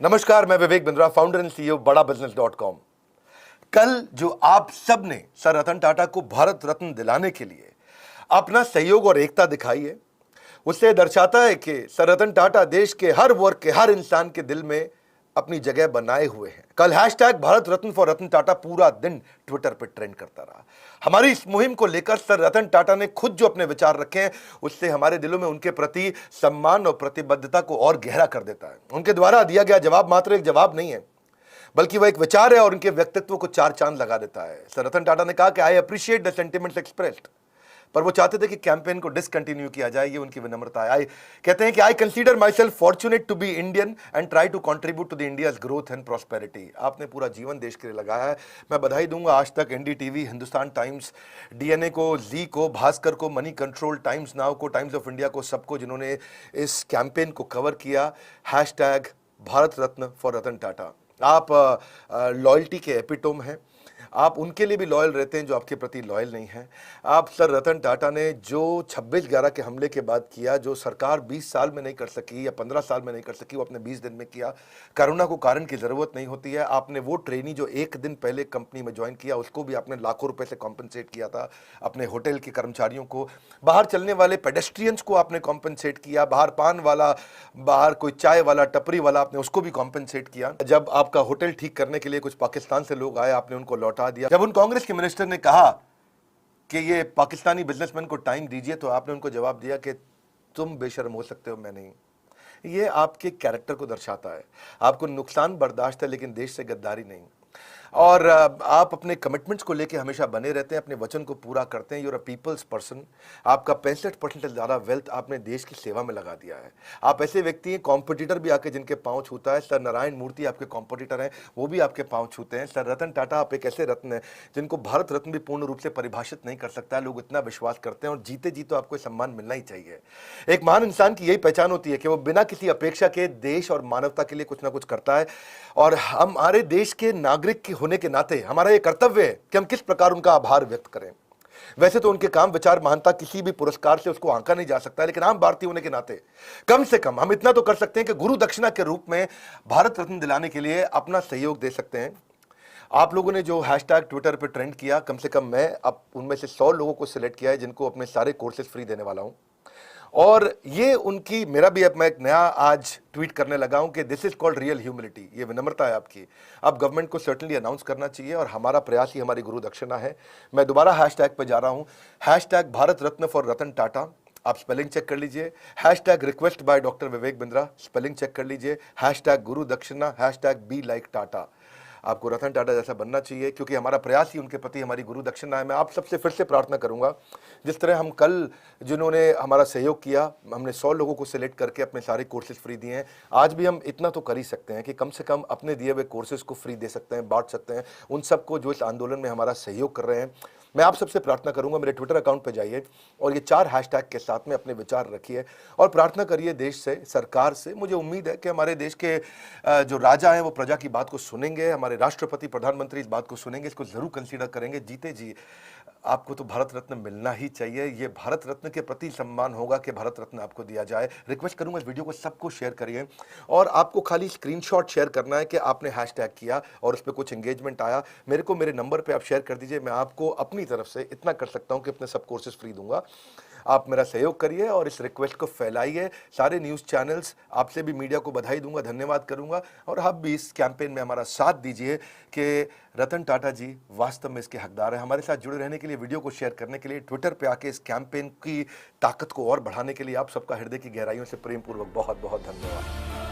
नमस्कार, मैं Vivek Bindra, founder and CEO बड़ा बिजनेस.com। कल जो आप सब ने सर रतन टाटा को भारत रत्न दिलाने के लिए अपना सहयोग और एकता दिखाई है, उससे दर्शाता है कि सर रतन टाटा देश के हर वर्ग के हर इंसान के दिल में अपनी जगह बनाए हुए हैं। कल हैशटैग भारत रत्न फॉर रतन टाटा पूरा दिन ट्विटर पर ट्रेंड करता रहा। हमारी इस मुहिम को लेकर सर रतन टाटा ने खुद जो अपने विचार रखे हैं, उससे हमारे दिलों में उनके प्रति सम्मान और प्रतिबद्धता को और गहरा कर देता है। उनके द्वारा दिया गया जवाब मात्र एक जवाब नहीं है, बल्कि वह एक विचार है और उनके व्यक्तित्व को चार चांद लगा देता है। सर रतन टाटा ने कहा कि I appreciate the sentiments expressed, पर वो चाहते थे कि कैंपेन को डिसकंटिन्यू किया जाए। ये उनकी विनम्रता है। कहते हैं कि I consider myself fortunate to be Indian and try to contribute to the India's growth and prosperity. आपने पूरा जीवन देश के लिए लगाया है। मैं बधाई दूंगा आज तक एनडीटीवी, हिंदुस्तान टाइम्स, डीएनए को, जी को, भास्कर को, मनी कंट्रोल, टाइम्स नाउ को, टाइम्स ऑफ इंडिया को, सबको जिन्होंने इस कैंपेन को कवर किया। Hashtag Bharat Ratna for Ratan Tata. आप लॉयल्टी के एपिटोम हैं। आप उनके लिए भी लॉयल रहते हैं जो आपके प्रति लॉयल नहीं है। आप सर रतन टाटा ने जो 26/11 के हमले के बाद किया, जो सरकार 20 साल में नहीं कर सकी या 15 साल में नहीं कर सकी, वो अपने 20 दिन में किया। करुणा को कारण की ज़रूरत नहीं होती है। आपने वो ट्रेनी जो एक दिन पहले कंपनी में ज्वाइन किया, उसको भी आपने लाखों रुपए से कॉम्पनसेट किया था। अपने होटल के कर्मचारियों को, बाहर चलने वाले पेडेस्ट्रियंस को आपने कॉम्पनसेट किया। बाहर पान वाला, बाहर कोई चाय वाला, टपरी वाला, आपने उसको भी कॉम्पनसेट किया। जब आपका होटल ठीक करने के लिए कुछ पाकिस्तान से लोग आए, आपने उनको लौटा दिया। जब उन कांग्रेस के मिनिस्टर ने कहा कि ये पाकिस्तानी बिजनेसमैन को टाइम दीजिए, तो आपने उनको जवाब दिया कि तुम बेशर्म हो सकते हो, मैं नहीं। ये आपके कैरेक्टर को दर्शाता है। आपको नुकसान बर्दाश्त है, लेकिन देश से गद्दारी नहीं। और आप अपने कमिटमेंट्स को लेके हमेशा बने रहते हैं, अपने वचन को पूरा करते हैं। You're a people's person. आपका 65% से ज़्यादा वेल्थ आपने देश की सेवा में लगा दिया है। आप ऐसे व्यक्ति हैं, कॉम्पिटिटर भी आके जिनके पाँव छूता है। सर नारायण मूर्ति आपके कॉम्पिटिटर हैं, वो भी आपके पाँव छूते हैं। सर रतन टाटा आप एक ऐसे रत्न हैं जिनको भारत रत्न भी पूर्ण रूप से परिभाषित नहीं कर सकता है। लोग इतना विश्वास करते हैं और जीते जी तो आपको सम्मान मिलना ही चाहिए। एक महान इंसान की यही पहचान होती है कि वो बिना किसी अपेक्षा के देश और मानवता के लिए कुछ ना कुछ करता है। और हमारे देश के नागरिक होने के नाते हमारा ये कर्तव्य है कि हम किस प्रकार उनका आभार व्यक्त करें। वैसे तो उनके काम, विचार, महानता किसी भी पुरस्कार से उसको आंका नहीं जा सकता है, लेकिन आम भारतीय होने के नाते कम से कम हम इतना तो कर सकते हैं कि गुरु दक्षिणा के रूप में भारत रत्न दिलाने के लिए अपना सहयोग दे सकते हैं। आप लोगों ने जो हैशटैग ट्विटर पर ट्रेंड किया, कम से कम मैं अब उनमें से 100 लोगों को सिलेक्ट किया है जिनको अपने सारे कोर्सेज फ्री देने वाला हूं। और ये उनकी, मेरा भी अब मैं एक नया आज ट्वीट करने लगा हूं कि this is called real humility. ये विनम्रता है आपकी। अब गवर्नमेंट को सर्टनली अनाउंस करना चाहिए और हमारा प्रयास ही हमारी गुरु दक्षिणा है। मैं दोबारा हैशटैग पे जा रहा हूं, हैशटैग भारत रत्न फॉर रतन टाटा। आप स्पेलिंग चेक कर लीजिए। Hashtag request by doctor Vivek Bindra, spelling check कर लीजिए। हैशटैग गुरु दक्षिणा, हैशटैग बी लाइक टाटा। आपको रतन टाटा जैसा बनना चाहिए, क्योंकि हमारा प्रयास ही उनके प्रति हमारी गुरु दक्षिणा है। मैं आप सबसे फिर से प्रार्थना करूंगा, जिस तरह हम कल जिन्होंने हमारा सहयोग किया, हमने 100 लोगों को सिलेक्ट करके अपने सारे कोर्सेज फ्री दिए हैं। आज भी हम इतना तो कर ही सकते हैं कि कम से कम अपने दिए हुए कोर्सेज को फ्री दे सकते हैं, बांट सकते हैं उन सबको जो इस आंदोलन में हमारा सहयोग कर रहे हैं। मैं आप सबसे प्रार्थना करूंगा, मेरे ट्विटर अकाउंट पर जाइए और ये 4 हैशटैग के साथ में अपने विचार रखिए और प्रार्थना करिए देश से, सरकार से। मुझे उम्मीद है कि हमारे देश के जो राजा हैं वो प्रजा की बात को सुनेंगे, हमारे राष्ट्रपति, प्रधानमंत्री इस बात को सुनेंगे, इसको जरूर कंसीडर करेंगे। जीते जी आपको तो भारत रत्न मिलना ही चाहिए। ये भारत रत्न के प्रति सम्मान होगा कि भारत रत्न आपको दिया जाए। रिक्वेस्ट करूंगा इस वीडियो को सबको शेयर करिए और आपको खाली स्क्रीनशॉट शेयर करना है कि आपने हैशटैग किया और उस पर कुछ एंगेजमेंट आया। मेरे नंबर पे आप शेयर कर दीजिए। मैं आपको अपनी तरफ से इतना कर सकता हूं कि अपने सब कोर्सेज फ्री दूंगा। आप मेरा सहयोग करिए और इस रिक्वेस्ट को फैलाइए। सारे न्यूज़ चैनल्स, आपसे भी मीडिया को बधाई दूंगा, धन्यवाद करूंगा। और आप भी इस कैंपेन में हमारा साथ दीजिए कि रतन टाटा जी वास्तव में इसके हकदार है। हमारे साथ जुड़े रहने के लिए, वीडियो को शेयर करने के लिए, ट्विटर पे आके इस कैंपेन की ताकत को और बढ़ाने के लिए आप सबका हृदय की गहराइयों से प्रेमपूर्वक बहुत बहुत धन्यवाद।